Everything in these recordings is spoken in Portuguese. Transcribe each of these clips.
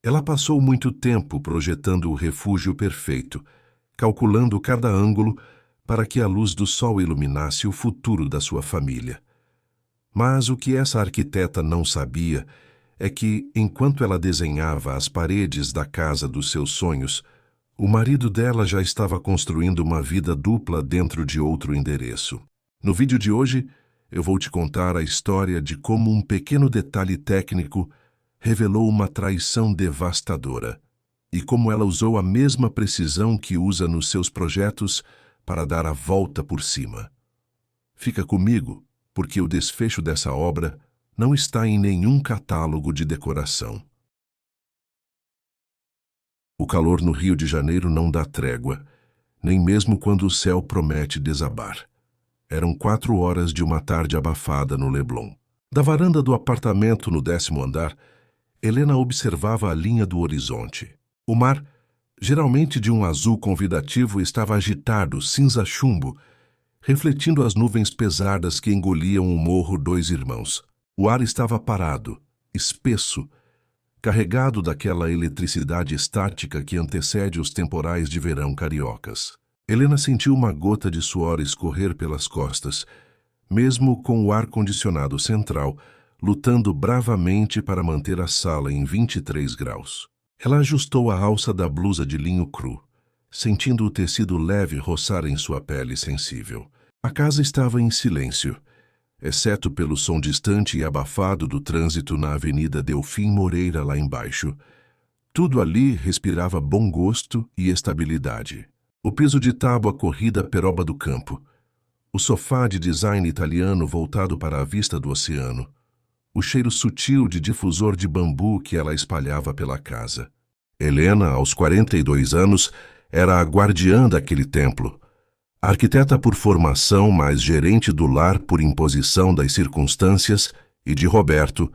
Ela passou muito tempo projetando o refúgio perfeito, calculando cada ângulo para que a luz do sol iluminasse o futuro da sua família. Mas o que essa arquiteta não sabia é que, enquanto ela desenhava as paredes da casa dos seus sonhos, o marido dela já estava construindo uma vida dupla dentro de outro endereço. No vídeo de hoje, eu vou te contar a história de como um pequeno detalhe técnico revelou uma traição devastadora e como ela usou a mesma precisão que usa nos seus projetos para dar a volta por cima. Fica comigo, porque o desfecho dessa obra não está em nenhum catálogo de decoração. O calor no Rio de Janeiro não dá trégua, nem mesmo quando o céu promete desabar. Eram 4 horas de uma tarde abafada no Leblon. Da varanda do apartamento no 10º andar, Helena observava a linha do horizonte. O mar, geralmente de um azul convidativo, estava agitado, cinza-chumbo, refletindo as nuvens pesadas que engoliam o morro Dois Irmãos. O ar estava parado, espesso, carregado daquela eletricidade estática que antecede os temporais de verão cariocas. Helena sentiu uma gota de suor escorrer pelas costas, mesmo com o ar-condicionado central lutando bravamente para manter a sala em 23 graus. Ela ajustou a alça da blusa de linho cru, sentindo o tecido leve roçar em sua pele sensível. A casa estava em silêncio, exceto pelo som distante e abafado do trânsito na Avenida Delfim Moreira lá embaixo. Tudo ali respirava bom gosto e estabilidade. O piso de tábua corrida peroba do campo, o sofá de design italiano voltado para a vista do oceano, o cheiro sutil de difusor de bambu que ela espalhava pela casa. Helena, aos 42 anos, era a guardiã daquele templo. Arquiteta por formação, mas gerente do lar por imposição das circunstâncias, e de Roberto,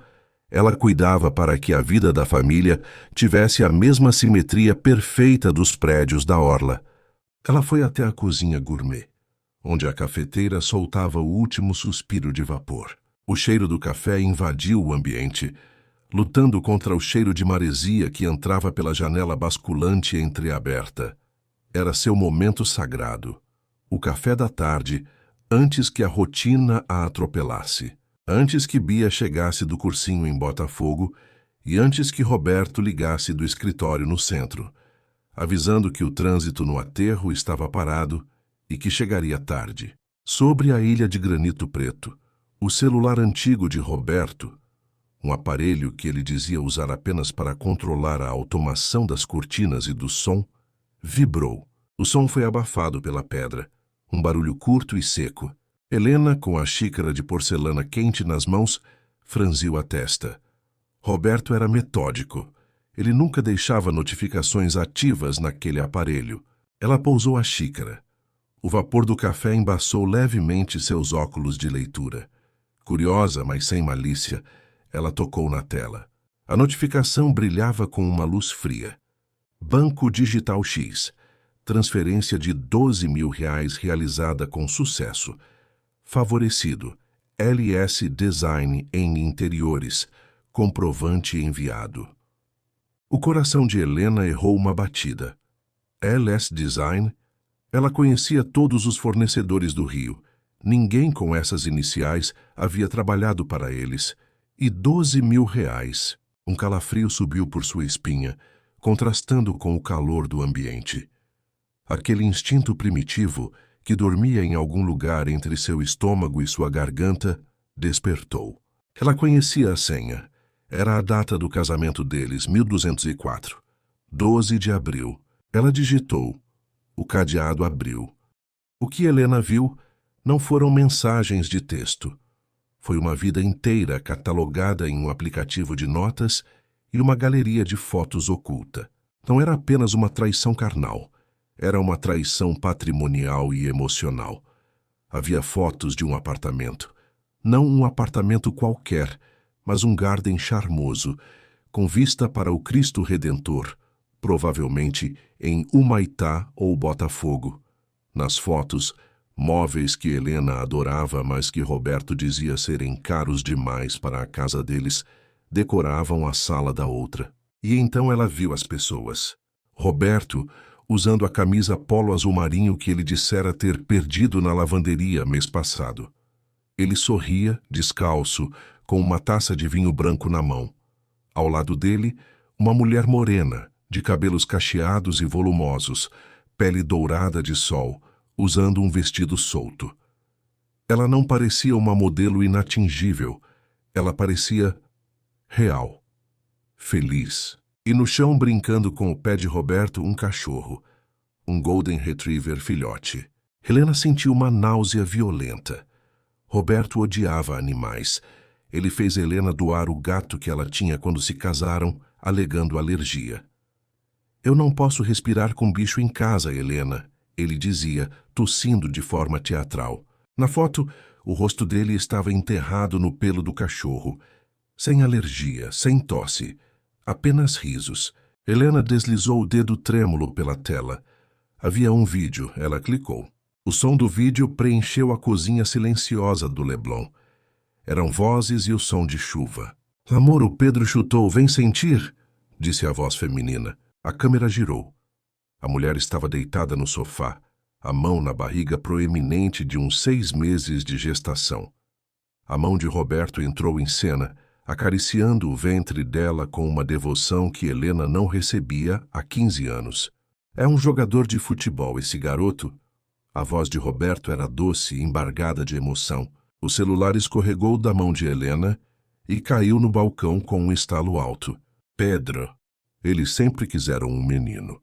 ela cuidava para que a vida da família tivesse a mesma simetria perfeita dos prédios da orla. Ela foi até a cozinha gourmet, onde a cafeteira soltava o último suspiro de vapor. O cheiro do café invadiu o ambiente, lutando contra o cheiro de maresia que entrava pela janela basculante entreaberta. Era seu momento sagrado. O café da tarde, antes que a rotina a atropelasse. Antes que Bia chegasse do cursinho em Botafogo e antes que Roberto ligasse do escritório no centro, avisando que o trânsito no aterro estava parado e que chegaria tarde. Sobre a ilha de granito preto, o celular antigo de Roberto, um aparelho que ele dizia usar apenas para controlar a automação das cortinas e do som, vibrou. O som foi abafado pela pedra, um barulho curto e seco. Helena, com a xícara de porcelana quente nas mãos, franziu a testa. Roberto era metódico. Ele nunca deixava notificações ativas naquele aparelho. Ela pousou a xícara. O vapor do café embaçou levemente seus óculos de leitura. Curiosa, mas sem malícia, ela tocou na tela. A notificação brilhava com uma luz fria. Banco Digital X. Transferência de R$ 12.000 realizada com sucesso. Favorecido. LS Design em interiores. Comprovante enviado. O coração de Helena errou uma batida. LS Design? Ela conhecia todos os fornecedores do Rio. Ninguém com essas iniciais havia trabalhado para eles. E R$ 12.000. Um calafrio subiu por sua espinha, contrastando com o calor do ambiente. Aquele instinto primitivo, que dormia em algum lugar entre seu estômago e sua garganta, despertou. Ela conhecia a senha. Era a data do casamento deles, 1204. 12 de abril. Ela digitou. O cadeado abriu. O que Helena viu não foram mensagens de texto. Foi uma vida inteira catalogada em um aplicativo de notas e uma galeria de fotos oculta. Não era apenas uma traição carnal. Era uma traição patrimonial e emocional. Havia fotos de um apartamento. Não um apartamento qualquer, mas um garden charmoso, com vista para o Cristo Redentor, provavelmente em Humaitá ou Botafogo. Nas fotos, móveis que Helena adorava, mas que Roberto dizia serem caros demais para a casa deles, decoravam a sala da outra. E então ela viu as pessoas. Roberto, usando a camisa polo azul marinho que ele dissera ter perdido na lavanderia mês passado. Ele sorria, descalço, com uma taça de vinho branco na mão. Ao lado dele, uma mulher morena, de cabelos cacheados e volumosos, pele dourada de sol, usando um vestido solto. Ela não parecia uma modelo inatingível. Ela parecia real, feliz. E no chão, brincando com o pé de Roberto, um cachorro, um Golden Retriever filhote. Helena sentiu uma náusea violenta. Roberto odiava animais. Ele fez Helena doar o gato que ela tinha quando se casaram, alegando alergia. Eu não posso respirar com bicho em casa, Helena, ele dizia, tossindo de forma teatral. Na foto, o rosto dele estava enterrado no pelo do cachorro. Sem alergia, sem tosse, apenas risos. Helena deslizou o dedo trêmulo pela tela. Havia um vídeo, ela clicou. O som do vídeo preencheu a cozinha silenciosa do Leblon. Eram vozes e o som de chuva. Amor, o Pedro chutou, vem sentir, disse a voz feminina. A câmera girou. A mulher estava deitada no sofá, a mão na barriga proeminente de uns 6 meses de gestação. A mão de Roberto entrou em cena, acariciando o ventre dela com uma devoção que Helena não recebia há 15 anos. É um jogador de futebol, esse garoto. A voz de Roberto era doce e embargada de emoção. O celular escorregou da mão de Helena e caiu no balcão com um estalo alto. Pedro. Eles sempre quiseram um menino.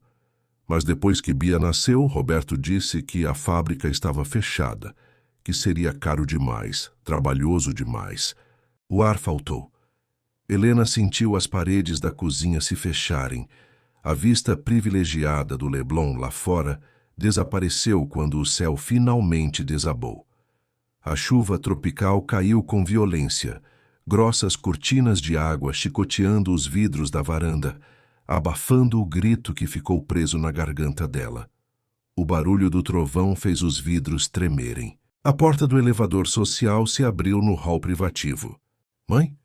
Mas depois que Bia nasceu, Roberto disse que a fábrica estava fechada, que seria caro demais, trabalhoso demais. O ar faltou. Helena sentiu as paredes da cozinha se fecharem. A vista privilegiada do Leblon lá fora desapareceu quando o céu finalmente desabou. A chuva tropical caiu com violência, grossas cortinas de água chicoteando os vidros da varanda, abafando o grito que ficou preso na garganta dela. O barulho do trovão fez os vidros tremerem. A porta do elevador social se abriu no hall privativo. Mãe?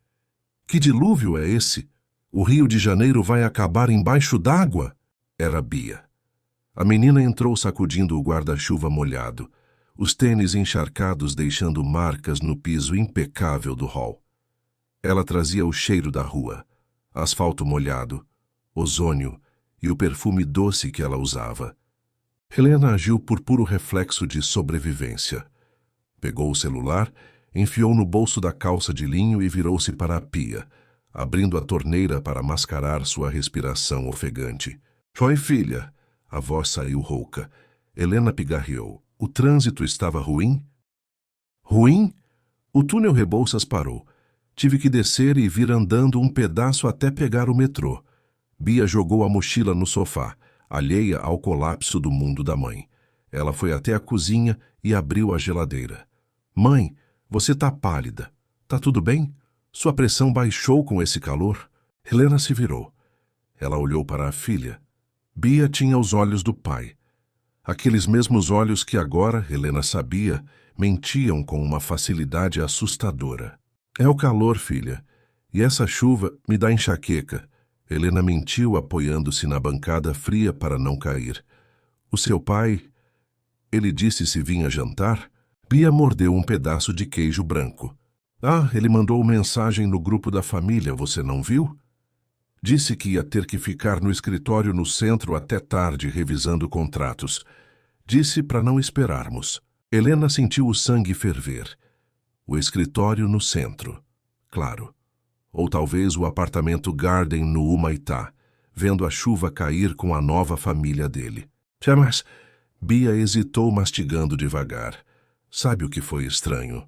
Que dilúvio é esse? O Rio de Janeiro vai acabar embaixo d'água? Era Bia. A menina entrou sacudindo o guarda-chuva molhado, os tênis encharcados deixando marcas no piso impecável do hall. Ela trazia o cheiro da rua, asfalto molhado, ozônio e o perfume doce que ela usava. Helena agiu por puro reflexo de sobrevivência. Pegou o celular, enfiou no bolso da calça de linho e virou-se para a pia, abrindo a torneira para mascarar sua respiração ofegante. Foi, filha. A voz saiu rouca. Helena pigarreou. O trânsito estava ruim? Ruim? O túnel Rebouças parou. Tive que descer e vir andando um pedaço até pegar o metrô. Bia jogou a mochila no sofá, alheia ao colapso do mundo da mãe. Ela foi até a cozinha e abriu a geladeira. Mãe, você tá pálida. Tá tudo bem? Sua pressão baixou com esse calor? Helena se virou. Ela olhou para a filha. Bia tinha os olhos do pai. Aqueles mesmos olhos que agora, Helena sabia, mentiam com uma facilidade assustadora. É o calor, filha. E essa chuva me dá enxaqueca. Helena mentiu, apoiando-se na bancada fria para não cair. O seu pai... Ele disse se vinha jantar? Bia mordeu um pedaço de queijo branco. Ah, ele mandou mensagem no grupo da família, você não viu? Disse que ia ter que ficar no escritório no centro até tarde revisando contratos. Disse para não esperarmos. Helena sentiu o sangue ferver. O escritório no centro. Claro. Ou talvez o apartamento Garden no Humaitá, vendo a chuva cair com a nova família dele. Mas... Bia hesitou mastigando devagar. Sabe o que foi estranho?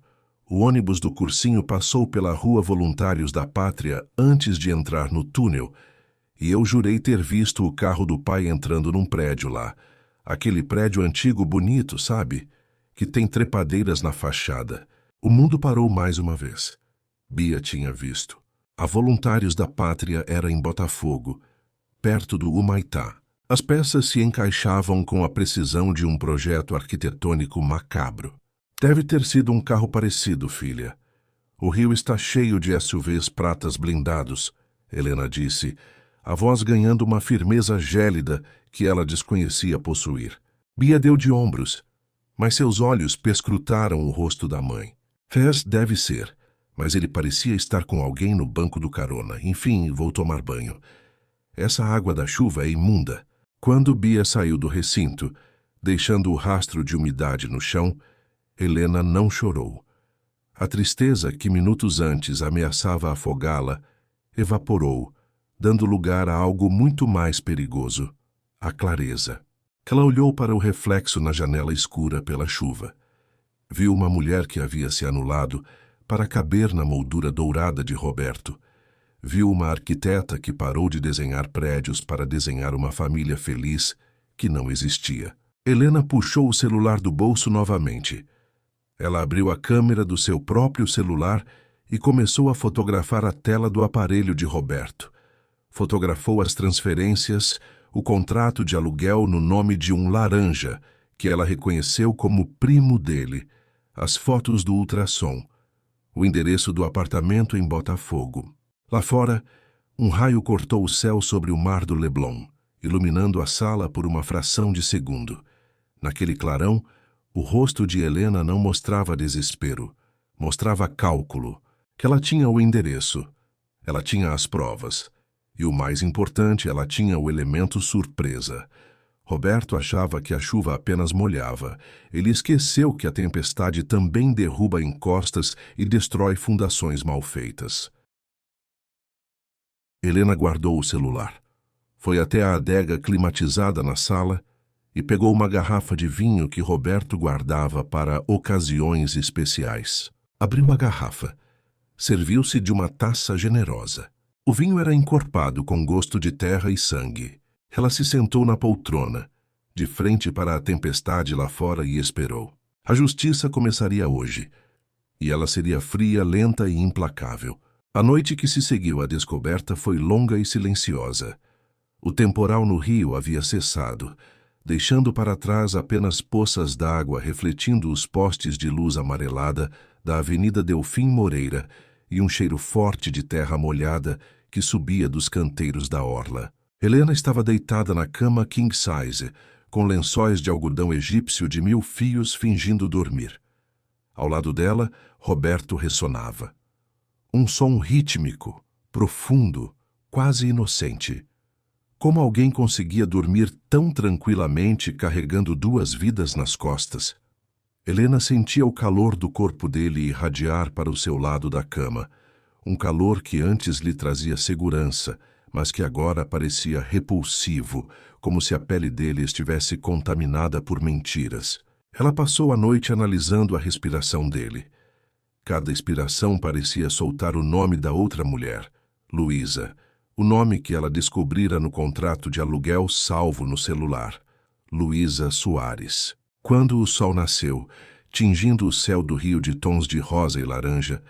O ônibus do cursinho passou pela Rua Voluntários da Pátria antes de entrar no túnel, e eu jurei ter visto o carro do pai entrando num prédio lá. Aquele prédio antigo bonito, sabe? Que tem trepadeiras na fachada. O mundo parou mais uma vez. Bia tinha visto. A Voluntários da Pátria era em Botafogo, perto do Humaitá. As peças se encaixavam com a precisão de um projeto arquitetônico macabro. Deve ter sido um carro parecido, filha. O rio está cheio de SUVs pratas blindados, Helena disse, a voz ganhando uma firmeza gélida que ela desconhecia possuir. Bia deu de ombros, mas seus olhos perscrutaram o rosto da mãe. Fez deve ser, mas ele parecia estar com alguém no banco do carona. Enfim, vou tomar banho. Essa água da chuva é imunda. Quando Bia saiu do recinto, deixando o rastro de umidade no chão, Helena não chorou. A tristeza que minutos antes ameaçava afogá-la evaporou, dando lugar a algo muito mais perigoso, a clareza. Ela olhou para o reflexo na janela escura pela chuva. Viu uma mulher que havia se anulado para caber na moldura dourada de Roberto. Viu uma arquiteta que parou de desenhar prédios para desenhar uma família feliz que não existia. Helena puxou o celular do bolso novamente. Ela abriu a câmera do seu próprio celular e começou a fotografar a tela do aparelho de Roberto. Fotografou as transferências, o contrato de aluguel no nome de um laranja, que ela reconheceu como primo dele, as fotos do ultrassom, o endereço do apartamento em Botafogo. Lá fora, um raio cortou o céu sobre o mar do Leblon, iluminando a sala por uma fração de segundo. Naquele clarão, o rosto de Helena não mostrava desespero, mostrava cálculo, que ela tinha o endereço, ela tinha as provas, e o mais importante, ela tinha o elemento surpresa. Roberto achava que a chuva apenas molhava. Ele esqueceu que a tempestade também derruba encostas e destrói fundações mal feitas. Helena guardou o celular. Foi até a adega climatizada na sala e pegou uma garrafa de vinho que Roberto guardava para ocasiões especiais. Abriu a garrafa. Serviu-se de uma taça generosa. O vinho era encorpado com gosto de terra e sangue. Ela se sentou na poltrona, de frente para a tempestade lá fora e esperou. A justiça começaria hoje, e ela seria fria, lenta e implacável. A noite que se seguiu à descoberta foi longa e silenciosa. O temporal no rio havia cessado, deixando para trás apenas poças d'água refletindo os postes de luz amarelada da Avenida Delfim Moreira e um cheiro forte de terra molhada que subia dos canteiros da orla. Helena estava deitada na cama king size, com lençóis de algodão egípcio de 1000 fios fingindo dormir. Ao lado dela, Roberto ressonava. Um som rítmico, profundo, quase inocente. Como alguém conseguia dormir tão tranquilamente carregando 2 vidas nas costas? Helena sentia o calor do corpo dele irradiar para o seu lado da cama, um calor que antes lhe trazia segurança, mas que agora parecia repulsivo, como se a pele dele estivesse contaminada por mentiras. Ela passou a noite analisando a respiração dele. Cada expiração parecia soltar o nome da outra mulher, Luísa, o nome que ela descobrira no contrato de aluguel salvo no celular, Luísa Soares. Quando o sol nasceu, tingindo o céu do rio de tons de rosa e laranja,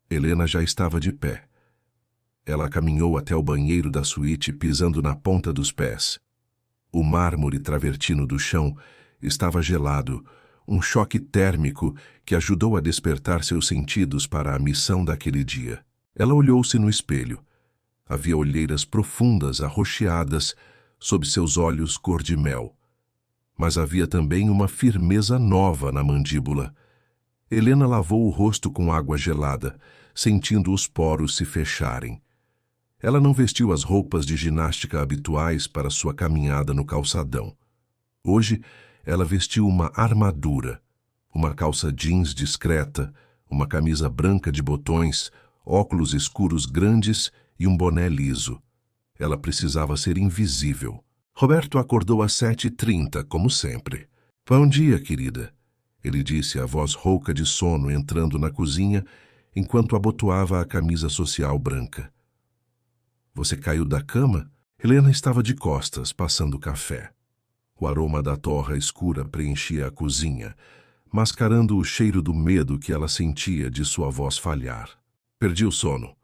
Helena já estava de pé. Ela caminhou até o banheiro da suíte pisando na ponta dos pés. O mármore travertino do chão estava gelado, um choque térmico que ajudou a despertar seus sentidos para a missão daquele dia. Ela olhou-se no espelho. Havia olheiras profundas, arroxeadas, sob seus olhos cor de mel. Mas havia também uma firmeza nova na mandíbula. Helena lavou o rosto com água gelada, sentindo os poros se fecharem. Ela não vestiu as roupas de ginástica habituais para sua caminhada no calçadão. Hoje, ela vestiu uma armadura, uma calça jeans discreta, uma camisa branca de botões, óculos escuros grandes e um boné liso. Ela precisava ser invisível. Roberto acordou às 7h30, como sempre. Bom dia, querida, ele disse, a voz rouca de sono entrando na cozinha enquanto abotoava a camisa social branca. Você caiu da cama? Helena estava de costas, passando café. O aroma da torra escura preenchia a cozinha, mascarando o cheiro do medo que ela sentia de sua voz falhar. Perdi o sono.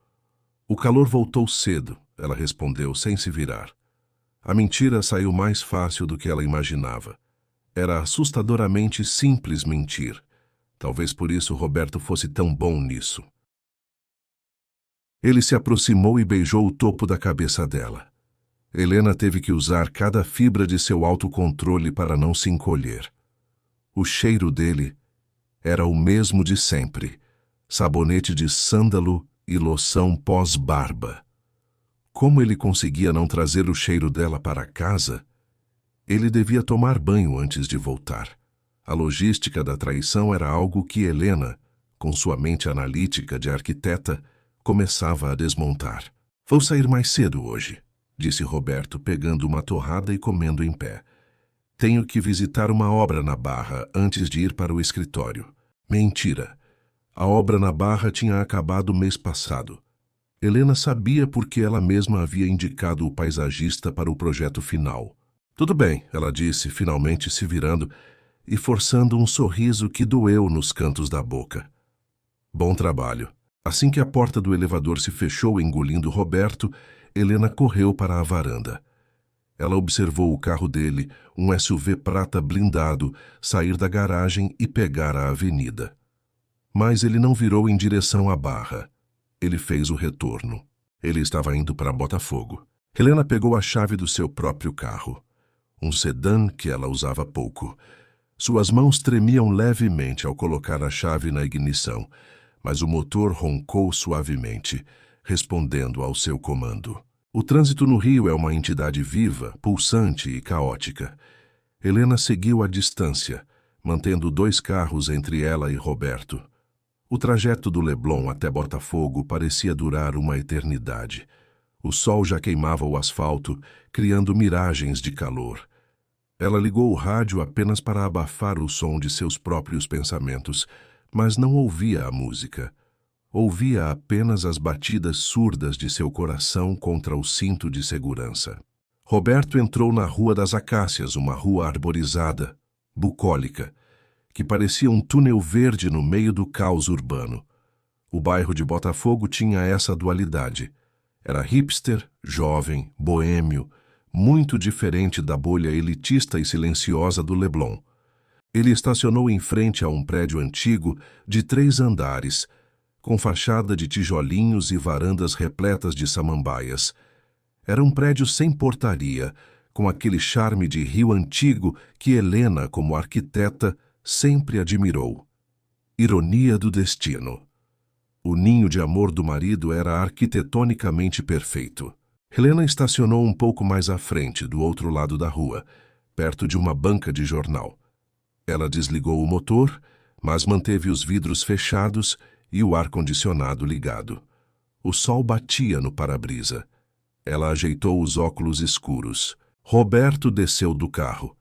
O calor voltou cedo, ela respondeu sem se virar. A mentira saiu mais fácil do que ela imaginava. Era assustadoramente simples mentir. Talvez por isso Roberto fosse tão bom nisso. Ele se aproximou e beijou o topo da cabeça dela. Helena teve que usar cada fibra de seu autocontrole para não se encolher. O cheiro dele era o mesmo de sempre: sabonete de sândalo e loção pós-barba. Como ele conseguia não trazer o cheiro dela para casa? Ele devia tomar banho antes de voltar. A logística da traição era algo que Helena, com sua mente analítica de arquiteta, começava a desmontar. Vou sair mais cedo hoje, disse Roberto, pegando uma torrada e comendo em pé. Tenho que visitar uma obra na Barra antes de ir para o escritório. Mentira. A obra na Barra tinha acabado mês passado. Helena sabia porque ela mesma havia indicado o paisagista para o projeto final. Tudo bem, ela disse, finalmente se virando e forçando um sorriso que doeu nos cantos da boca. Bom trabalho. Assim que a porta do elevador se fechou engolindo Roberto, Helena correu para a varanda. Ela observou o carro dele, um SUV prata blindado, sair da garagem e pegar a avenida. Mas ele não virou em direção à Barra. Ele fez o retorno. Ele estava indo para Botafogo. Helena pegou a chave do seu próprio carro. Um sedã que ela usava pouco. Suas mãos tremiam levemente ao colocar a chave na ignição, mas o motor roncou suavemente, respondendo ao seu comando. O trânsito no Rio é uma entidade viva, pulsante e caótica. Helena seguiu à distância, mantendo 2 carros entre ela e Roberto. O trajeto do Leblon até Botafogo parecia durar uma eternidade. O sol já queimava o asfalto, criando miragens de calor. Ela ligou o rádio apenas para abafar o som de seus próprios pensamentos, mas não ouvia a música. Ouvia apenas as batidas surdas de seu coração contra o cinto de segurança. Roberto entrou na Rua das Acácias, uma rua arborizada, bucólica, que parecia um túnel verde no meio do caos urbano. O bairro de Botafogo tinha essa dualidade. Era hipster, jovem, boêmio, muito diferente da bolha elitista e silenciosa do Leblon. Ele estacionou em frente a um prédio antigo de 3 andares, com fachada de tijolinhos e varandas repletas de samambaias. Era um prédio sem portaria, com aquele charme de Rio antigo que Helena, como arquiteta, sempre admirou. Ironia do destino. O ninho de amor do marido era arquitetonicamente perfeito. Helena estacionou um pouco mais à frente, do outro lado da rua, perto de uma banca de jornal. Ela desligou o motor, mas manteve os vidros fechados e o ar-condicionado ligado. O sol batia no para-brisa. Ela ajeitou os óculos escuros. Roberto desceu do carro.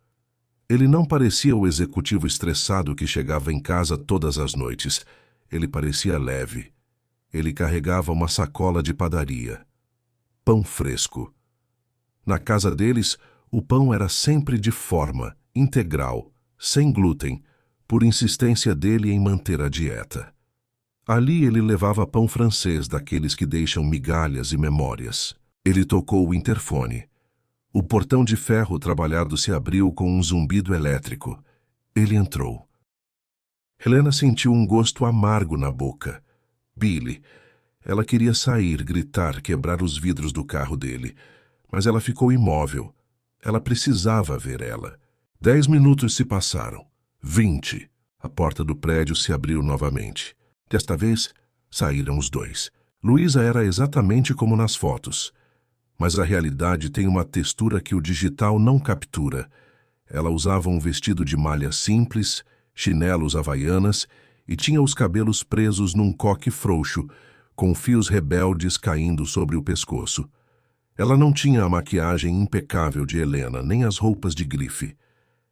Ele não parecia o executivo estressado que chegava em casa todas as noites. Ele parecia leve. Ele carregava uma sacola de padaria. Pão fresco. Na casa deles, o pão era sempre de forma, integral, sem glúten, por insistência dele em manter a dieta. Ali ele levava pão francês, daqueles que deixam migalhas e memórias. Ele tocou o interfone. O portão de ferro trabalhado se abriu com um zumbido elétrico. Ele entrou. Helena sentiu um gosto amargo na boca. Billy. Ela queria sair, gritar, quebrar os vidros do carro dele. Mas ela ficou imóvel. Ela precisava ver ela. 10 minutos se passaram. 20. A porta do prédio se abriu novamente. Desta vez, saíram os 2. Luísa era exatamente como nas fotos. Mas a realidade tem uma textura que o digital não captura. Ela usava um vestido de malha simples, chinelos havaianas e tinha os cabelos presos num coque frouxo, com fios rebeldes caindo sobre o pescoço. Ela não tinha a maquiagem impecável de Helena, nem as roupas de grife.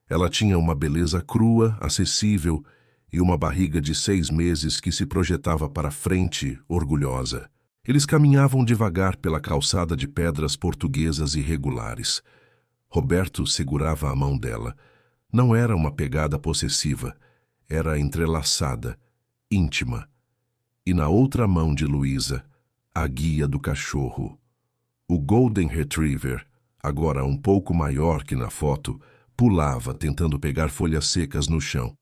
Ela tinha uma beleza crua, acessível e uma barriga de 6 meses que se projetava para frente, orgulhosa. Eles caminhavam devagar pela calçada de pedras portuguesas irregulares. Roberto segurava a mão dela. Não era uma pegada possessiva, era entrelaçada, íntima. E na outra mão de Luísa, a guia do cachorro. O Golden Retriever, agora um pouco maior que na foto, pulava tentando pegar folhas secas no chão.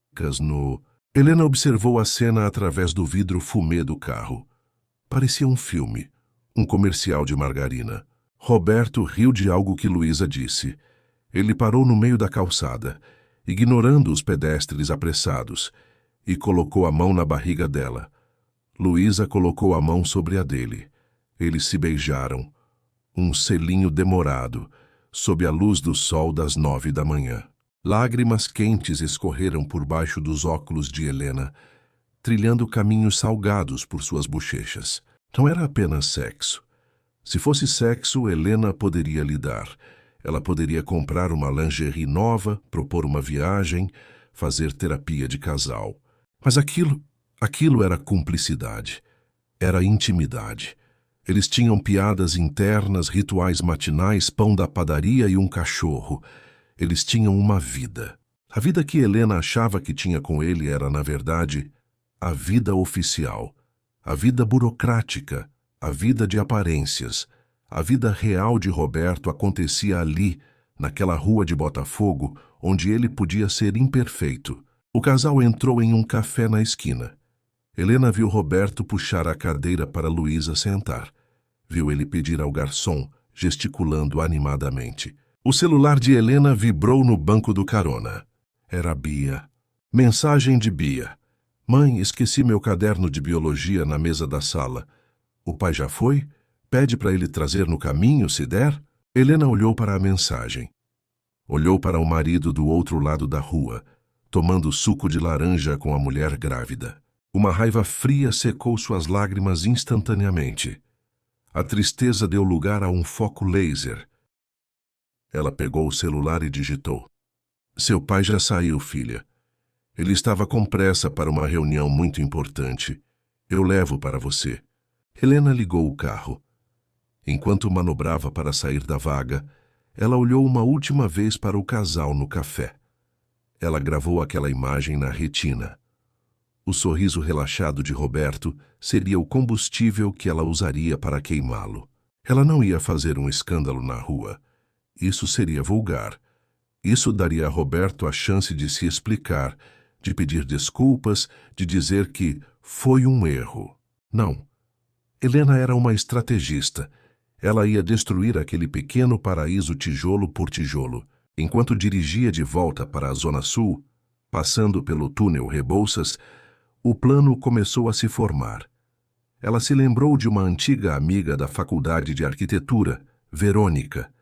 Helena observou a cena através do vidro fumê do carro. Parecia um filme, um comercial de margarina. Roberto riu de algo que Luísa disse. Ele parou no meio da calçada, ignorando os pedestres apressados, e colocou a mão na barriga dela. Luísa colocou a mão sobre a dele. Eles se beijaram. Um selinho demorado, sob a luz do sol das 9 da manhã. Lágrimas quentes escorreram por baixo dos óculos de Helena, trilhando caminhos salgados por suas bochechas. Não era apenas sexo. Se fosse sexo, Helena poderia lidar. Ela poderia comprar uma lingerie nova, propor uma viagem, fazer terapia de casal. Mas aquilo era cumplicidade. Era intimidade. Eles tinham piadas internas, rituais matinais, pão da padaria e um cachorro. Eles tinham uma vida. A vida que Helena achava que tinha com ele era, na verdade, a vida oficial, a vida burocrática, a vida de aparências. A vida real de Roberto acontecia ali, naquela rua de Botafogo, onde ele podia ser imperfeito. O casal entrou em um café na esquina. Helena viu Roberto puxar a cadeira para Luísa sentar. Viu ele pedir ao garçom, gesticulando animadamente. O celular de Helena vibrou no banco do carona. Era Bia. Mensagem de Bia. Mãe, esqueci meu caderno de biologia na mesa da sala. O pai já foi? Pede para ele trazer no caminho, se der? Helena olhou para a mensagem. Olhou para o marido do outro lado da rua, tomando suco de laranja com a mulher grávida. Uma raiva fria secou suas lágrimas instantaneamente. A tristeza deu lugar a um foco laser. Ela pegou o celular e digitou. Seu pai já saiu, filha. Ele estava com pressa para uma reunião muito importante. Eu levo para você. Helena ligou o carro. Enquanto manobrava para sair da vaga, ela olhou uma última vez para o casal no café. Ela gravou aquela imagem na retina. O sorriso relaxado de Roberto seria o combustível que ela usaria para queimá-lo. Ela não ia fazer um escândalo na rua. Isso seria vulgar. Isso daria a Roberto a chance de se explicar, de pedir desculpas, de dizer que foi um erro. Não. Helena era uma estrategista. Ela ia destruir aquele pequeno paraíso tijolo por tijolo. Enquanto dirigia de volta para a Zona Sul, passando pelo túnel Rebouças, o plano começou a se formar. Ela se lembrou de uma antiga amiga da faculdade de arquitetura, Verônica.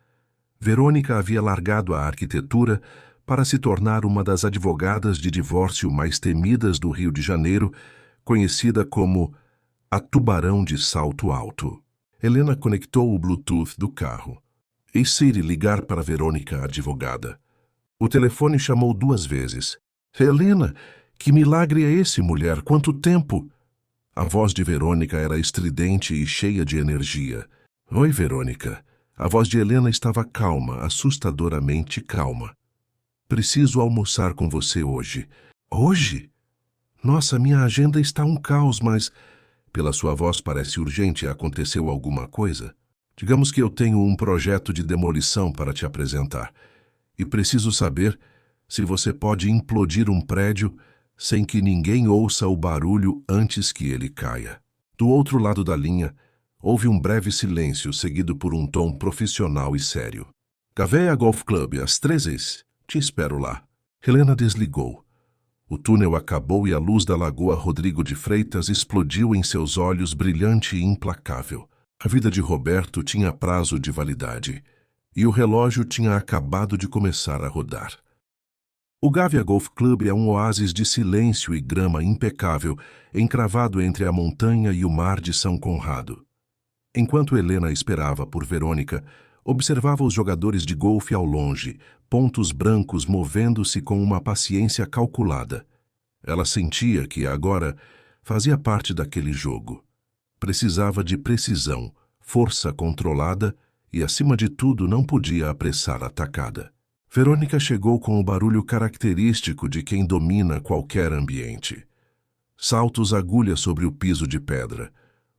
Verônica havia largado a arquitetura para se tornar uma das advogadas de divórcio mais temidas do Rio de Janeiro, conhecida como a Tubarão de Salto Alto. Helena conectou o Bluetooth do carro. E Siri ligar para Verônica, a advogada. O telefone chamou 2 vezes. Helena, que milagre é esse, mulher? Quanto tempo? A voz de Verônica era estridente e cheia de energia. Oi, Verônica. A voz de Helena estava calma, assustadoramente calma. Preciso almoçar com você hoje. Hoje? Nossa, minha agenda está um caos, mas... Pela sua voz parece urgente. Aconteceu alguma coisa? Digamos que eu tenho um projeto de demolição para te apresentar. E preciso saber se você pode implodir um prédio sem que ninguém ouça o barulho antes que ele caia. Do outro lado da linha, houve um breve silêncio seguido por um tom profissional e sério. Gavea Golf Club, às 13h. Te espero lá. Helena desligou. O túnel acabou e a luz da Lagoa Rodrigo de Freitas explodiu em seus olhos, brilhante e implacável. A vida de Roberto tinha prazo de validade, e o relógio tinha acabado de começar a rodar. O Gavea Golf Club é um oásis de silêncio e grama impecável, encravado entre a montanha e o mar de São Conrado. Enquanto Helena esperava por Verônica, observava os jogadores de golfe ao longe, pontos brancos movendo-se com uma paciência calculada. Ela sentia que agora fazia parte daquele jogo. Precisava de precisão, força controlada e, acima de tudo, não podia apressar a tacada. Verônica chegou com o barulho característico de quem domina qualquer ambiente. Saltos agulha sobre o piso de pedra,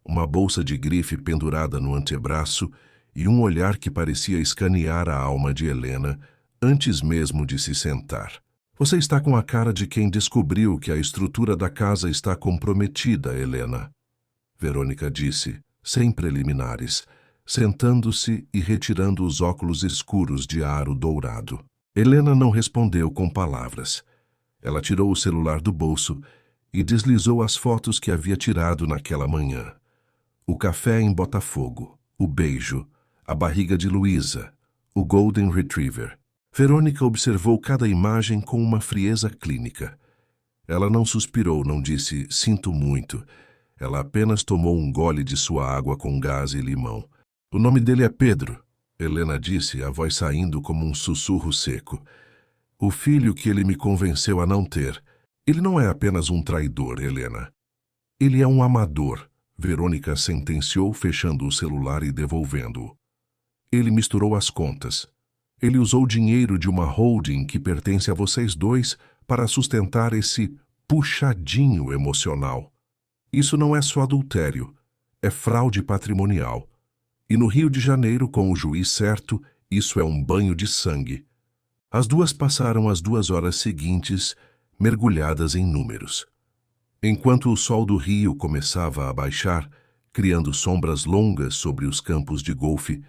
uma bolsa de grife pendurada no antebraço e um olhar que parecia escanear a alma de Helena antes mesmo de se sentar. Você está com a cara de quem descobriu que a estrutura da casa está comprometida, Helena. Verônica disse, sem preliminares, sentando-se e retirando os óculos escuros de aro dourado. Helena não respondeu com palavras. Ela tirou o celular do bolso e deslizou as fotos que havia tirado naquela manhã. O café em Botafogo, o beijo, a barriga de Luísa, o Golden Retriever. Verônica observou cada imagem com uma frieza clínica. Ela não suspirou, não disse "sinto muito". Ela apenas tomou um gole de sua água com gás e limão. "O nome dele é Pedro", Helena disse, a voz saindo como um sussurro seco. "O filho que ele me convenceu a não ter. Ele não é apenas um traidor, Helena. Ele é um amador", Verônica sentenciou, fechando o celular e devolvendo-o. "Ele misturou as contas. Ele usou o dinheiro de uma holding que pertence a vocês dois para sustentar esse puxadinho emocional. Isso não é só adultério, é fraude patrimonial. E no Rio de Janeiro, com o juiz certo, isso é um banho de sangue." As duas passaram as 2 horas seguintes mergulhadas em números. Enquanto o sol do Rio começava a baixar, criando sombras longas sobre os campos de golfe,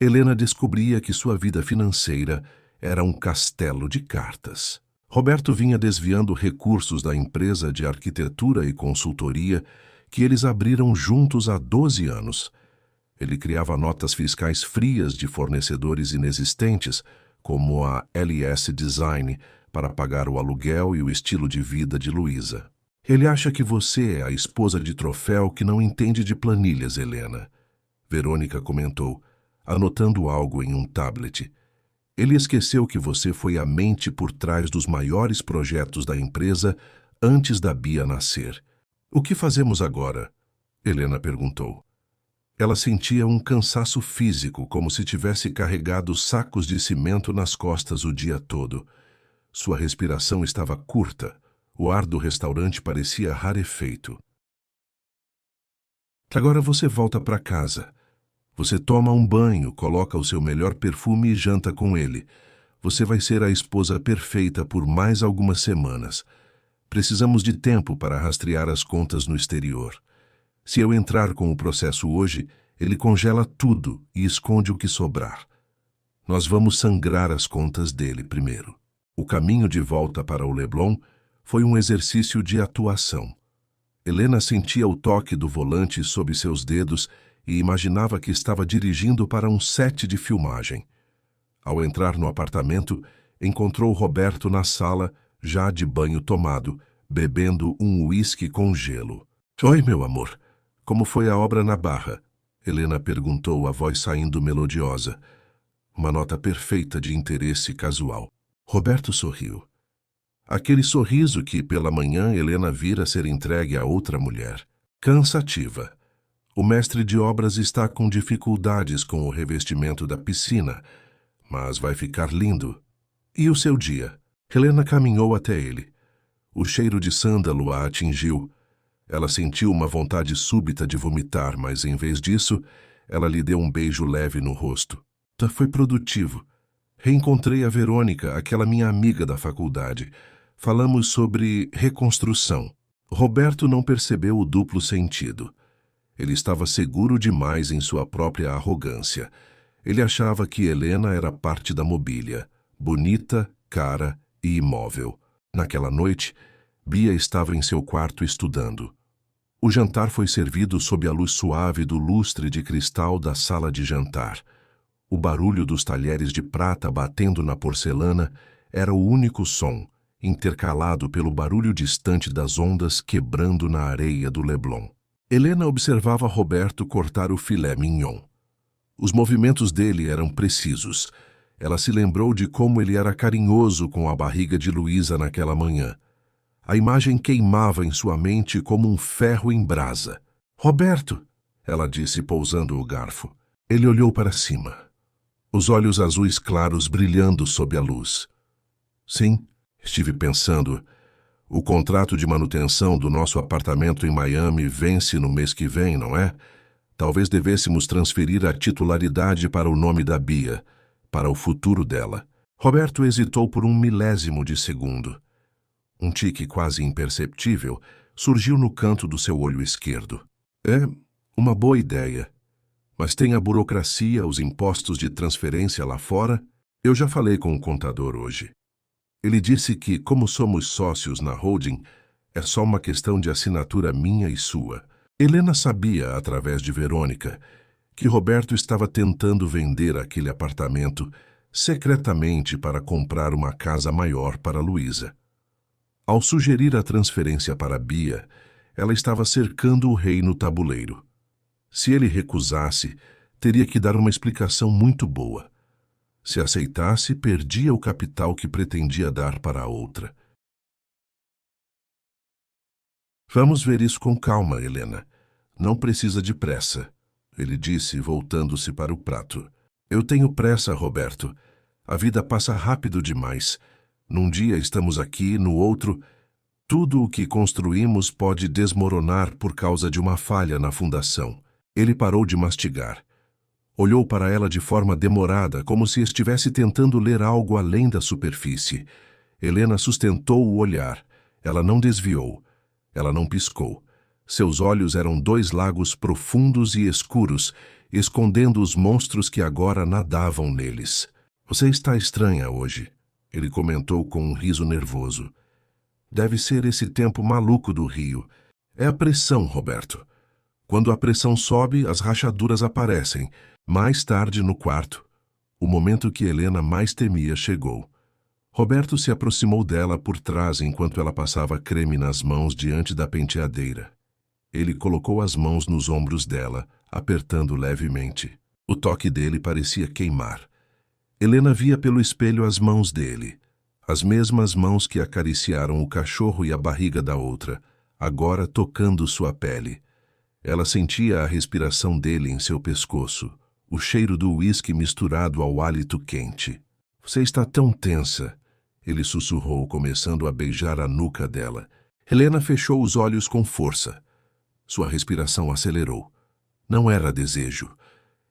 Helena descobria que sua vida financeira era um castelo de cartas. Roberto vinha desviando recursos da empresa de arquitetura e consultoria que eles abriram juntos há 12 anos. Ele criava notas fiscais frias de fornecedores inexistentes, como a LS Design, para pagar o aluguel e o estilo de vida de Luísa. "Ele acha que você é a esposa de troféu que não entende de planilhas, Helena", Verônica comentou, anotando algo em um tablet. "Ele esqueceu que você foi a mente por trás dos maiores projetos da empresa antes da Bia nascer." "O que fazemos agora?", Helena perguntou. Ela sentia um cansaço físico, como se tivesse carregado sacos de cimento nas costas o dia todo. Sua respiração estava curta. O ar do restaurante parecia rarefeito. "Agora você volta para casa. Você toma um banho, coloca o seu melhor perfume e janta com ele. Você vai ser a esposa perfeita por mais algumas semanas. Precisamos de tempo para rastrear as contas no exterior. Se eu entrar com o processo hoje, ele congela tudo e esconde o que sobrar. Nós vamos sangrar as contas dele primeiro." O caminho de volta para o Leblon foi um exercício de atuação. Helena sentia o toque do volante sob seus dedos e imaginava que estava dirigindo para um set de filmagem. Ao entrar no apartamento, encontrou Roberto na sala, já de banho tomado, bebendo um uísque com gelo. "Oi, meu amor. Como foi a obra na Barra?", Helena perguntou, a voz saindo melodiosa. Uma nota perfeita de interesse casual. Roberto sorriu. Aquele sorriso que, pela manhã, Helena vira ser entregue a outra mulher. "Cansativa. O mestre de obras está com dificuldades com o revestimento da piscina, mas vai ficar lindo." "E o seu dia?" Helena caminhou até ele. O cheiro de sândalo a atingiu. Ela sentiu uma vontade súbita de vomitar, mas em vez disso, ela lhe deu um beijo leve no rosto. "Foi produtivo. Reencontrei a Verônica, aquela minha amiga da faculdade. Falamos sobre reconstrução." Roberto não percebeu o duplo sentido. Ele estava seguro demais em sua própria arrogância. Ele achava que Helena era parte da mobília, bonita, cara e imóvel. Naquela noite, Bia estava em seu quarto estudando. O jantar foi servido sob a luz suave do lustre de cristal da sala de jantar. O barulho dos talheres de prata batendo na porcelana era o único som, intercalado pelo barulho distante das ondas quebrando na areia do Leblon. Helena observava Roberto cortar o filé mignon. Os movimentos dele eram precisos. Ela se lembrou de como ele era carinhoso com a barriga de Luísa naquela manhã. A imagem queimava em sua mente como um ferro em brasa. "Roberto", ela disse, pousando o garfo. Ele olhou para cima, os olhos azuis claros brilhando sob a luz. "Sim", estive pensando. "O contrato de manutenção do nosso apartamento em Miami vence no mês que vem, não é? Talvez devêssemos transferir a titularidade para o nome da Bia, para o futuro dela." Roberto hesitou por um milésimo de segundo. Um tique quase imperceptível surgiu no canto do seu olho esquerdo. "É uma boa ideia. Mas tem a burocracia, os impostos de transferência lá fora. Eu já falei com o contador hoje. Ele disse que, como somos sócios na holding, é só uma questão de assinatura minha e sua. Helena sabia, através de Verônica, que Roberto estava tentando vender aquele apartamento secretamente para comprar uma casa maior para Luísa. Ao sugerir a transferência para Bia, ela estava cercando o rei no tabuleiro. Se ele recusasse, teria que dar uma explicação muito boa. Se aceitasse, perdia o capital que pretendia dar para a outra. Vamos ver isso com calma, Helena. Não precisa de pressa, ele disse, voltando-se para o prato. Eu tenho pressa, Roberto. A vida passa rápido demais. Num dia estamos aqui, no outro... Tudo o que construímos pode desmoronar por causa de uma falha na fundação. Ele parou de mastigar. Olhou para ela de forma demorada, como se estivesse tentando ler algo além da superfície. Helena sustentou o olhar. Ela não desviou. Ela não piscou. Seus olhos eram dois lagos profundos e escuros, escondendo os monstros que agora nadavam neles. Você está estranha hoje, ele comentou com um riso nervoso. Deve ser esse tempo maluco do Rio. É a pressão, Roberto. Quando a pressão sobe, as rachaduras aparecem. Mais tarde, no quarto, o momento que Helena mais temia chegou. Roberto se aproximou dela por trás enquanto ela passava creme nas mãos diante da penteadeira. Ele colocou as mãos nos ombros dela, apertando levemente. O toque dele parecia queimar. Helena via pelo espelho as mãos dele. As mesmas mãos que acariciaram o cachorro e a barriga da outra, agora tocando sua pele. Ela sentia a respiração dele em seu pescoço, o cheiro do uísque misturado ao hálito quente. Você está tão tensa, ele sussurrou, começando a beijar a nuca dela. Helena fechou os olhos com força. Sua respiração acelerou. Não era desejo.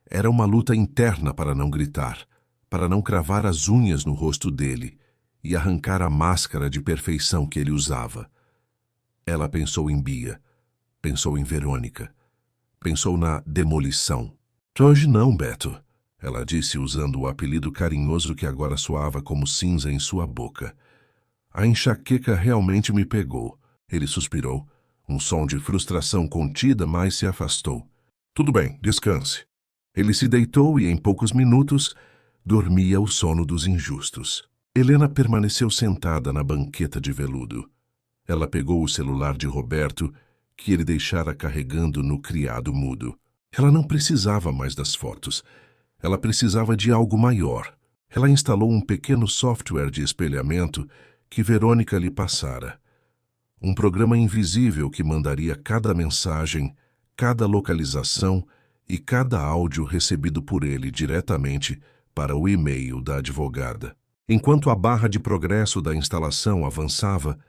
Era uma luta interna para não gritar, para não cravar as unhas no rosto dele e arrancar a máscara de perfeição que ele usava. Ela pensou em Bia, pensou em Verônica, pensou na demolição. Hoje não, Beto, ela disse usando o apelido carinhoso que agora soava como cinza em sua boca. A enxaqueca realmente me pegou, ele suspirou. Um som de frustração contida, mas se afastou. Tudo bem, descanse. Ele se deitou e, em poucos minutos, dormia o sono dos injustos. Helena permaneceu sentada na banqueta de veludo. Ela pegou o celular de Roberto, que ele deixara carregando no criado mudo. Ela não precisava mais das fotos. Ela precisava de algo maior. Ela instalou um pequeno software de espelhamento que Verônica lhe passara. Um programa invisível que mandaria cada mensagem, cada localização e cada áudio recebido por ele diretamente para o e-mail da advogada. Enquanto a barra de progresso da instalação avançava,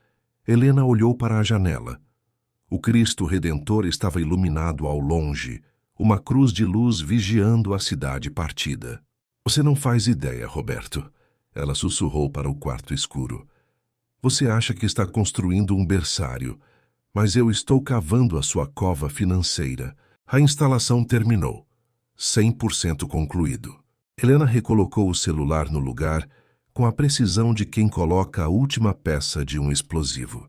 Helena olhou para a janela. O Cristo Redentor estava iluminado ao longe, uma cruz de luz vigiando a cidade partida. Você não faz ideia, Roberto, ela sussurrou para o quarto escuro. Você acha que está construindo um berçário, mas eu estou cavando a sua cova financeira. A instalação terminou. 100% concluído. Helena recolocou o celular no lugar com a precisão de quem coloca a última peça de um explosivo.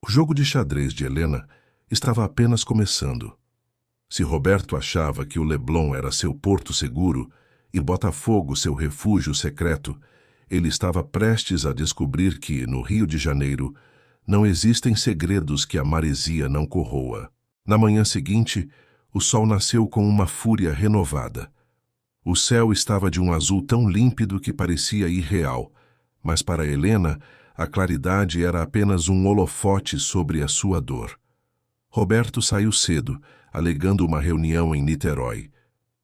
O jogo de xadrez de Helena estava apenas começando. Se Roberto achava que o Leblon era seu porto seguro e Botafogo seu refúgio secreto, ele estava prestes a descobrir que, no Rio de Janeiro, não existem segredos que a maresia não corroa. Na manhã seguinte, o sol nasceu com uma fúria renovada. O céu estava de um azul tão límpido que parecia irreal, mas para Helena, a claridade era apenas um holofote sobre a sua dor. Roberto saiu cedo, alegando uma reunião em Niterói.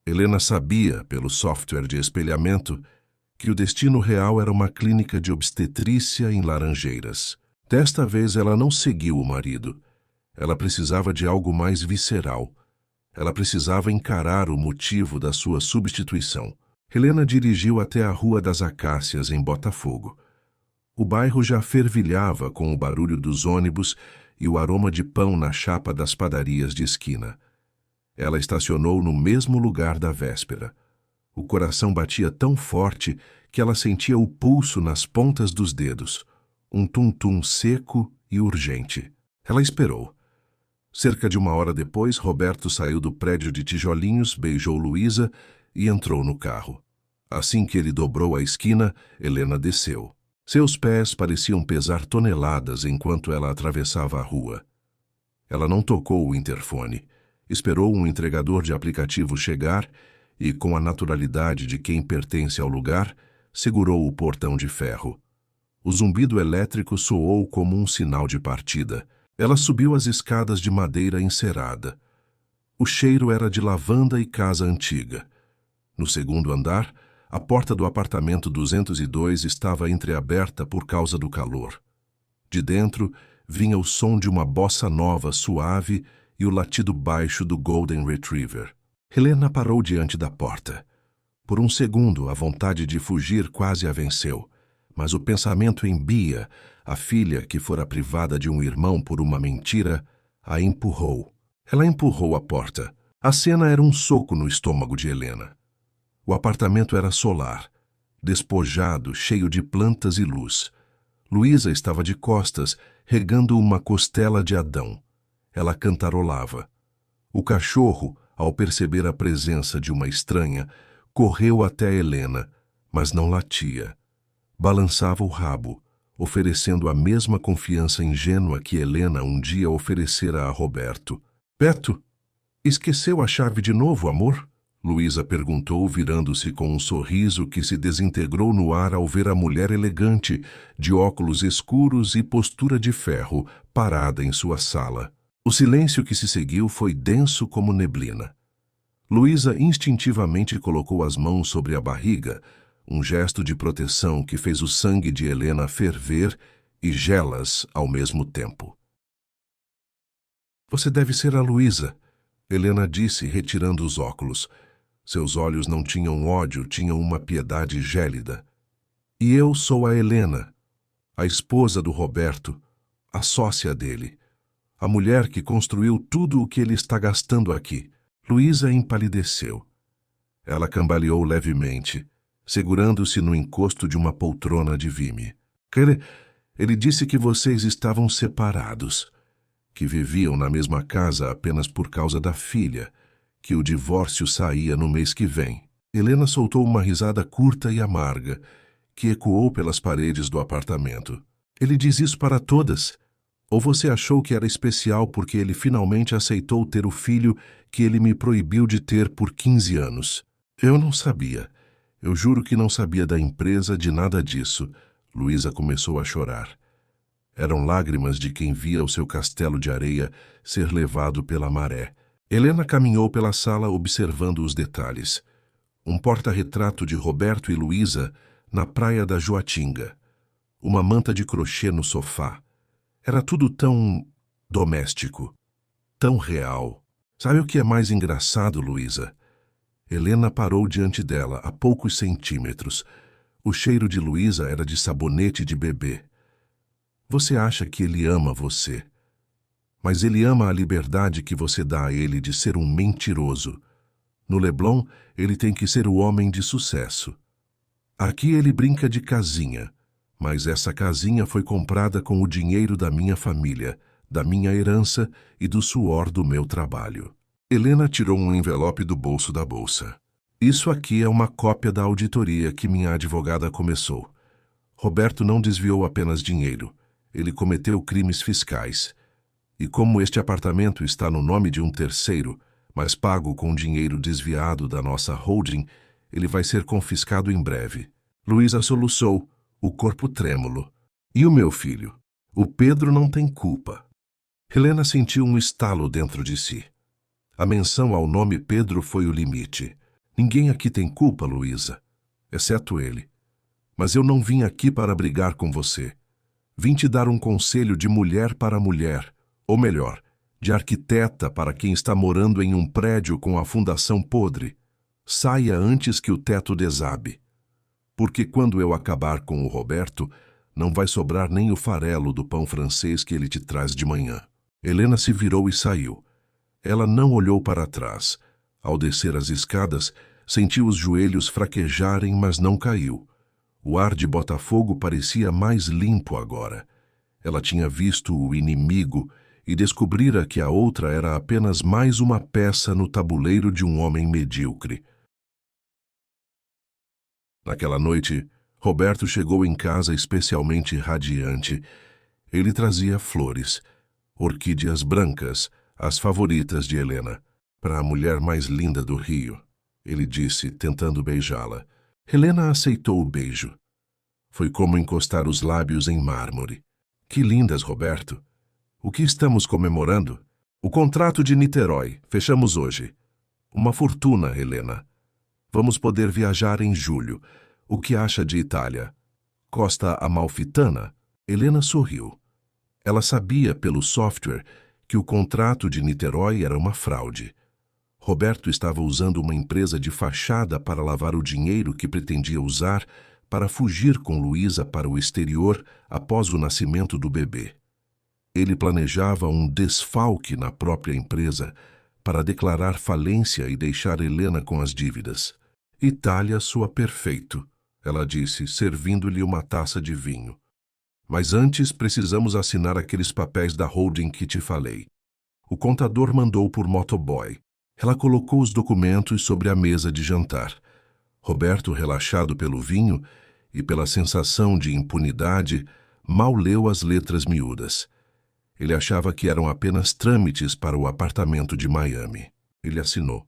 Helena sabia, pelo software de espelhamento, que o destino real era uma clínica de obstetrícia em Laranjeiras. Desta vez ela não seguiu o marido. Ela precisava de algo mais visceral. Ela precisava encarar o motivo da sua substituição. Helena dirigiu até a Rua das Acácias, em Botafogo. O bairro já fervilhava com o barulho dos ônibus e o aroma de pão na chapa das padarias de esquina. Ela estacionou no mesmo lugar da véspera. O coração batia tão forte que ela sentia o pulso nas pontas dos dedos, um tum-tum seco e urgente. Ela esperou. Cerca de 1 hora depois, Roberto saiu do prédio de tijolinhos, beijou Luísa e entrou no carro. Assim que ele dobrou a esquina, Helena desceu. Seus pés pareciam pesar toneladas enquanto ela atravessava a rua. Ela não tocou o interfone. Esperou um entregador de aplicativo chegar e, com a naturalidade de quem pertence ao lugar, segurou o portão de ferro. O zumbido elétrico soou como um sinal de partida. Ela subiu as escadas de madeira encerada. O cheiro era de lavanda e casa antiga. No segundo andar, a porta do apartamento 202 estava entreaberta por causa do calor. De dentro, vinha o som de uma bossa nova suave e o latido baixo do Golden Retriever. Helena parou diante da porta. Por um segundo, a vontade de fugir quase a venceu, mas o pensamento em Bia, a filha que fora privada de um irmão por uma mentira, a empurrou. Ela empurrou a porta. A cena era um soco no estômago de Helena. O apartamento era solar, despojado, cheio de plantas e luz. Luísa estava de costas, regando uma costela de Adão. Ela cantarolava. O cachorro, ao perceber a presença de uma estranha, correu até Helena, mas não latia. Balançava o rabo, oferecendo a mesma confiança ingênua que Helena um dia oferecera a Roberto. Beto, esqueceu a chave de novo, amor? Luísa perguntou, virando-se com um sorriso que se desintegrou no ar ao ver a mulher elegante, de óculos escuros e postura de ferro, parada em sua sala. O silêncio que se seguiu foi denso como neblina. Luísa instintivamente colocou as mãos sobre a barriga, um gesto de proteção que fez o sangue de Helena ferver e gelas ao mesmo tempo. Você deve ser a Luísa, Helena disse, retirando os óculos. Seus olhos não tinham ódio, tinham uma piedade gélida. E eu sou a Helena, a esposa do Roberto, a sócia dele, a mulher que construiu tudo o que ele está gastando aqui. Luísa empalideceu. Ela cambaleou levemente, segurando-se no encosto de uma poltrona de vime. Ele disse que vocês estavam separados, que viviam na mesma casa apenas por causa da filha, que o divórcio saía no mês que vem. Helena soltou uma risada curta e amarga, que ecoou pelas paredes do apartamento. Ele diz isso para todas. Ou você achou que era especial porque ele finalmente aceitou ter o filho que ele me proibiu de ter por 15 anos? Eu não sabia. Eu juro que não sabia da empresa, de nada disso. Luísa começou a chorar. Eram lágrimas de quem via o seu castelo de areia ser levado pela maré. Helena caminhou pela sala observando os detalhes. Um porta-retrato de Roberto e Luísa na praia da Joatinga. Uma manta de crochê no sofá. Era tudo tão doméstico, tão real. Sabe o que é mais engraçado, Luísa? Helena parou diante dela, a poucos centímetros. O cheiro de Luísa era de sabonete de bebê. Você acha que ele ama você, mas ele ama a liberdade que você dá a ele de ser um mentiroso. No Leblon, ele tem que ser o homem de sucesso. Aqui ele brinca de casinha, mas essa casinha foi comprada com o dinheiro da minha família, da minha herança e do suor do meu trabalho. Helena tirou um envelope do bolso da bolsa. Isso aqui é uma cópia da auditoria que minha advogada começou. Roberto não desviou apenas dinheiro. Ele cometeu crimes fiscais. E como este apartamento está no nome de um terceiro, mas pago com dinheiro desviado da nossa holding, ele vai ser confiscado em breve. Luísa soluçou, o corpo trêmulo. E o meu filho? O Pedro não tem culpa. Helena sentiu um estalo dentro de si. A menção ao nome Pedro foi o limite. Ninguém aqui tem culpa, Luísa, exceto ele. Mas eu não vim aqui para brigar com você. Vim te dar um conselho de mulher para mulher, ou melhor, de arquiteta para quem está morando em um prédio com a fundação podre. Saia antes que o teto desabe. Porque quando eu acabar com o Roberto, não vai sobrar nem o farelo do pão francês que ele te traz de manhã. Helena se virou e saiu. Ela não olhou para trás. Ao descer as escadas, sentiu os joelhos fraquejarem, mas não caiu. O ar de Botafogo parecia mais limpo agora. Ela tinha visto o inimigo e descobrira que a outra era apenas mais uma peça no tabuleiro de um homem medíocre. Naquela noite, Roberto chegou em casa especialmente radiante. Ele trazia flores, orquídeas brancas, as favoritas de Helena, para a mulher mais linda do Rio, ele disse, tentando beijá-la. Helena aceitou o beijo. Foi como encostar os lábios em mármore. Que lindas, Roberto! O que estamos comemorando? O contrato de Niterói. Fechamos hoje. Uma fortuna, Helena. Vamos poder viajar em julho. O que acha de Itália? Costa Amalfitana? Helena sorriu. Ela sabia pelo software que o contrato de Niterói era uma fraude. Roberto estava usando uma empresa de fachada para lavar o dinheiro que pretendia usar para fugir com Luísa para o exterior após o nascimento do bebê. Ele planejava um desfalque na própria empresa para declarar falência e deixar Helena com as dívidas. Itália soa perfeito, ela disse, servindo-lhe uma taça de vinho. Mas antes precisamos assinar aqueles papéis da holding que te falei. O contador mandou por motoboy. Ela colocou os documentos sobre a mesa de jantar. Roberto, relaxado pelo vinho e pela sensação de impunidade, mal leu as letras miúdas. Ele achava que eram apenas trâmites para o apartamento de Miami. Ele assinou.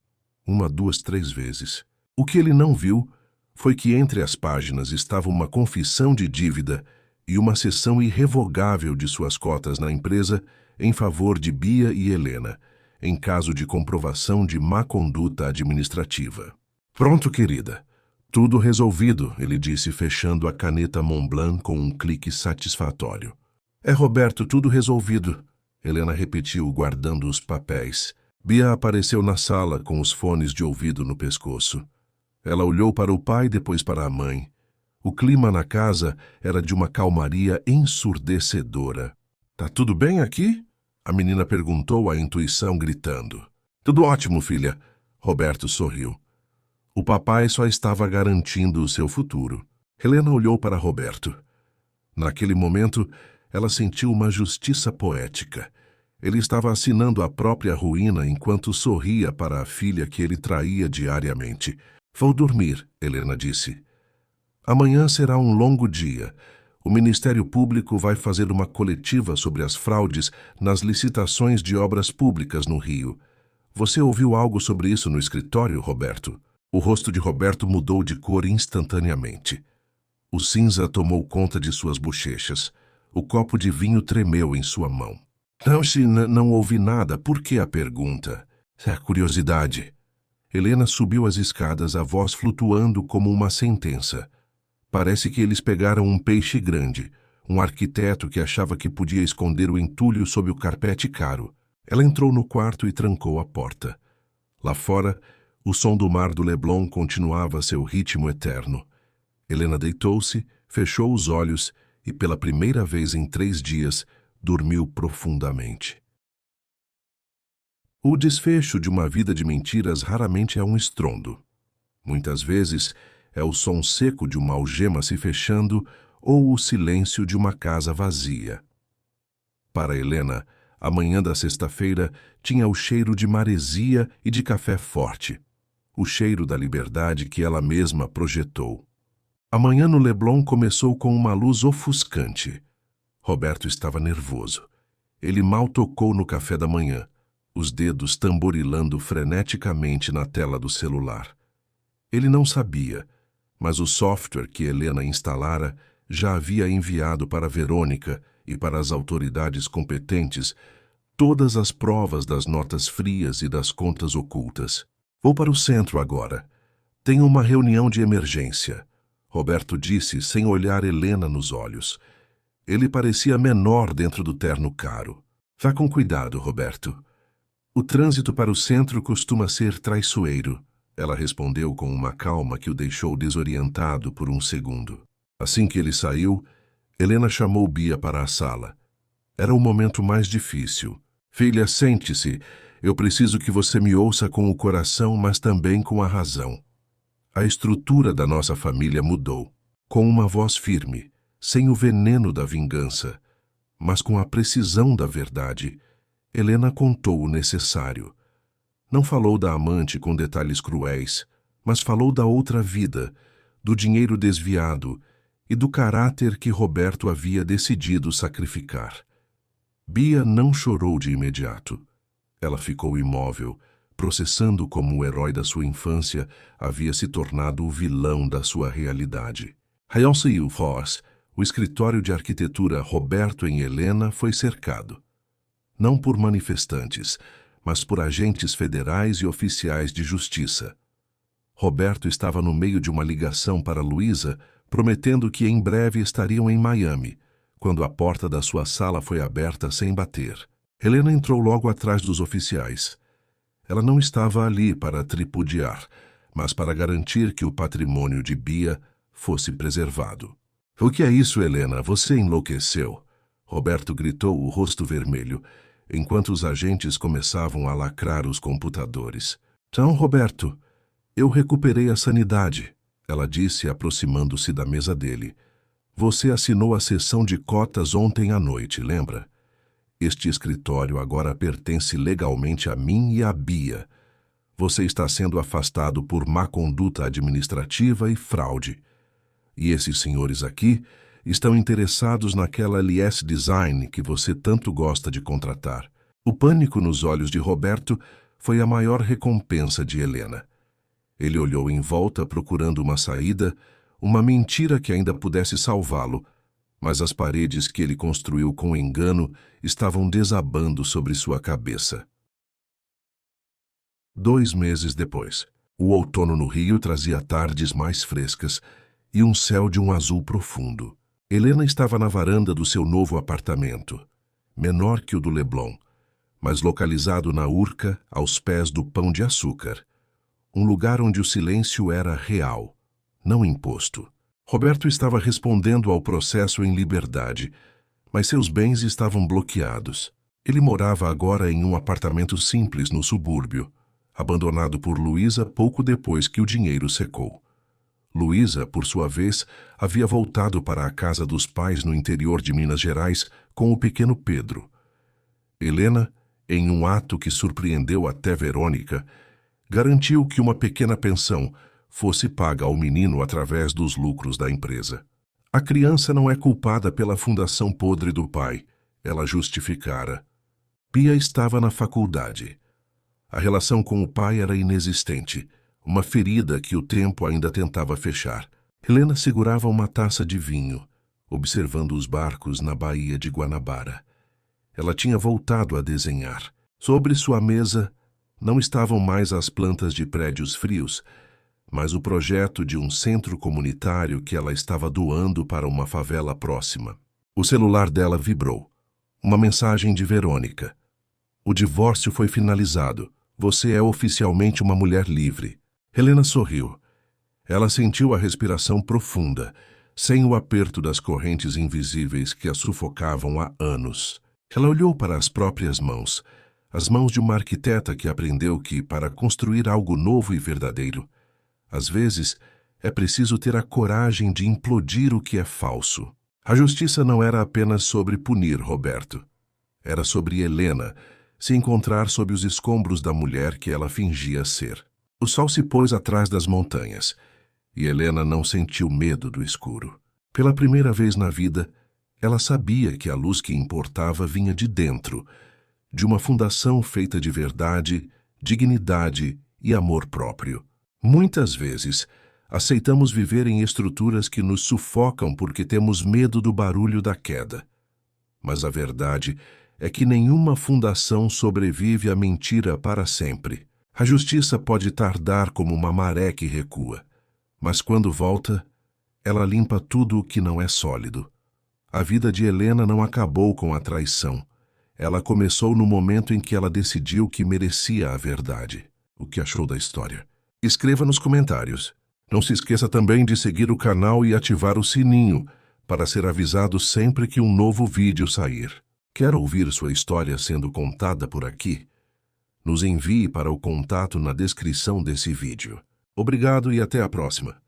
1, 2, 3 vezes. O que ele não viu foi que entre as páginas estava uma confissão de dívida e uma cessão irrevogável de suas cotas na empresa em favor de Bia e Helena, em caso de comprovação de má conduta administrativa. Pronto, querida. Tudo resolvido, ele disse, fechando a caneta Montblanc com um clique satisfatório. É, Roberto, tudo resolvido, Helena repetiu, guardando os papéis. Bia apareceu na sala com os fones de ouvido no pescoço. Ela olhou para o pai e depois para a mãe. O clima na casa era de uma calmaria ensurdecedora. Tá tudo bem aqui? A menina perguntou, a intuição gritando. Tudo ótimo, filha. Roberto sorriu. O papai só estava garantindo o seu futuro. Helena olhou para Roberto. Naquele momento, ela sentiu uma justiça poética. Ele estava assinando a própria ruína enquanto sorria para a filha que ele traía diariamente. Vou dormir, Helena disse. Amanhã será um longo dia. O Ministério Público vai fazer uma coletiva sobre as fraudes nas licitações de obras públicas no Rio. Você ouviu algo sobre isso no escritório, Roberto? O rosto de Roberto mudou de cor instantaneamente. O cinza tomou conta de suas bochechas. O copo de vinho tremeu em sua mão. Não ouvi nada. Por que a pergunta? É curiosidade. Helena subiu as escadas, a voz flutuando como uma sentença. Parece que eles pegaram um peixe grande, um arquiteto que achava que podia esconder o entulho sob o carpete caro. Ela entrou no quarto e trancou a porta. Lá fora, o som do mar do Leblon continuava seu ritmo eterno. Helena deitou-se, fechou os olhos e, pela primeira vez em 3 dias, dormiu profundamente. O desfecho de uma vida de mentiras raramente é um estrondo. Muitas vezes é o som seco de uma algema se fechando ou o silêncio de uma casa vazia. Para Helena, a manhã da sexta-feira tinha o cheiro de maresia e de café forte, o cheiro da liberdade que ela mesma projetou. A manhã no Leblon começou com uma luz ofuscante. Roberto estava nervoso. Ele mal tocou no café da manhã, os dedos tamborilando freneticamente na tela do celular. Ele não sabia, mas o software que Helena instalara já havia enviado para Verônica e para as autoridades competentes todas as provas das notas frias e das contas ocultas. Vou para o centro agora. Tenho uma reunião de emergência, Roberto disse sem olhar Helena nos olhos. Ele parecia menor dentro do terno caro. Vá com cuidado, Roberto. O trânsito para o centro costuma ser traiçoeiro, ela respondeu com uma calma que o deixou desorientado por um segundo. Assim que ele saiu, Helena chamou Bia para a sala. Era o momento mais difícil. Filha, sente-se. Eu preciso que você me ouça com o coração, mas também com a razão. A estrutura da nossa família mudou. Com uma voz firme, sem o veneno da vingança, mas com a precisão da verdade, Helena contou o necessário. Não falou da amante com detalhes cruéis, mas falou da outra vida, do dinheiro desviado e do caráter que Roberto havia decidido sacrificar. Bia não chorou de imediato. Ela ficou imóvel, processando como o herói da sua infância havia se tornado o vilão da sua realidade. Hayalce Foz, o escritório de arquitetura Roberto em Helena, foi cercado. Não por manifestantes, mas por agentes federais e oficiais de justiça. Roberto estava no meio de uma ligação para Luísa, prometendo que em breve estariam em Miami, quando a porta da sua sala foi aberta sem bater. Helena entrou logo atrás dos oficiais. Ela não estava ali para tripudiar, mas para garantir que o patrimônio de Bia fosse preservado. — O que é isso, Helena? Você enlouqueceu! Roberto gritou, o rosto vermelho, enquanto os agentes começavam a lacrar os computadores. — Então, Roberto, eu recuperei a sanidade, ela disse, aproximando-se da mesa dele. Você assinou a cessão de cotas ontem à noite, lembra? Este escritório agora pertence legalmente a mim e a Bia. Você está sendo afastado por má conduta administrativa e fraude. E esses senhores aqui estão interessados naquela LS Design que você tanto gosta de contratar. O pânico nos olhos de Roberto foi a maior recompensa de Helena. Ele olhou em volta procurando uma saída, uma mentira que ainda pudesse salvá-lo, mas as paredes que ele construiu com engano estavam desabando sobre sua cabeça. 2 meses depois, o outono no Rio trazia tardes mais frescas e um céu de um azul profundo. Helena estava na varanda do seu novo apartamento, menor que o do Leblon, mas localizado na Urca, aos pés do Pão de Açúcar, um lugar onde o silêncio era real, não imposto. Roberto estava respondendo ao processo em liberdade, mas seus bens estavam bloqueados. Ele morava agora em um apartamento simples no subúrbio, abandonado por Luísa pouco depois que o dinheiro secou. Luísa, por sua vez, havia voltado para a casa dos pais no interior de Minas Gerais com o pequeno Pedro. Helena, em um ato que surpreendeu até Verônica, garantiu que uma pequena pensão fosse paga ao menino através dos lucros da empresa. A criança não é culpada pela fundação podre do pai, ela justificara. Bia estava na faculdade. A relação com o pai era inexistente, uma ferida que o tempo ainda tentava fechar. Helena segurava uma taça de vinho, observando os barcos na baía de Guanabara. Ela tinha voltado a desenhar. Sobre sua mesa não estavam mais as plantas de prédios frios, mas o projeto de um centro comunitário que ela estava doando para uma favela próxima. O celular dela vibrou. Uma mensagem de Verônica. O divórcio foi finalizado. Você é oficialmente uma mulher livre. Helena sorriu. Ela sentiu a respiração profunda, sem o aperto das correntes invisíveis que a sufocavam há anos. Ela olhou para as próprias mãos, as mãos de uma arquiteta que aprendeu que, para construir algo novo e verdadeiro, às vezes é preciso ter a coragem de implodir o que é falso. A justiça não era apenas sobre punir Roberto. Era sobre Helena se encontrar sob os escombros da mulher que ela fingia ser. O sol se pôs atrás das montanhas, e Helena não sentiu medo do escuro. Pela primeira vez na vida, ela sabia que a luz que importava vinha de dentro, de uma fundação feita de verdade, dignidade e amor próprio. Muitas vezes, aceitamos viver em estruturas que nos sufocam porque temos medo do barulho da queda. Mas a verdade é que nenhuma fundação sobrevive à mentira para sempre. A justiça pode tardar como uma maré que recua, mas quando volta, ela limpa tudo o que não é sólido. A vida de Helena não acabou com a traição. Ela começou no momento em que ela decidiu que merecia a verdade. O que achou da história? Escreva nos comentários. Não se esqueça também de seguir o canal e ativar o sininho para ser avisado sempre que um novo vídeo sair. Quer ouvir sua história sendo contada por aqui? Nos envie para o contato na descrição desse vídeo. Obrigado e até a próxima.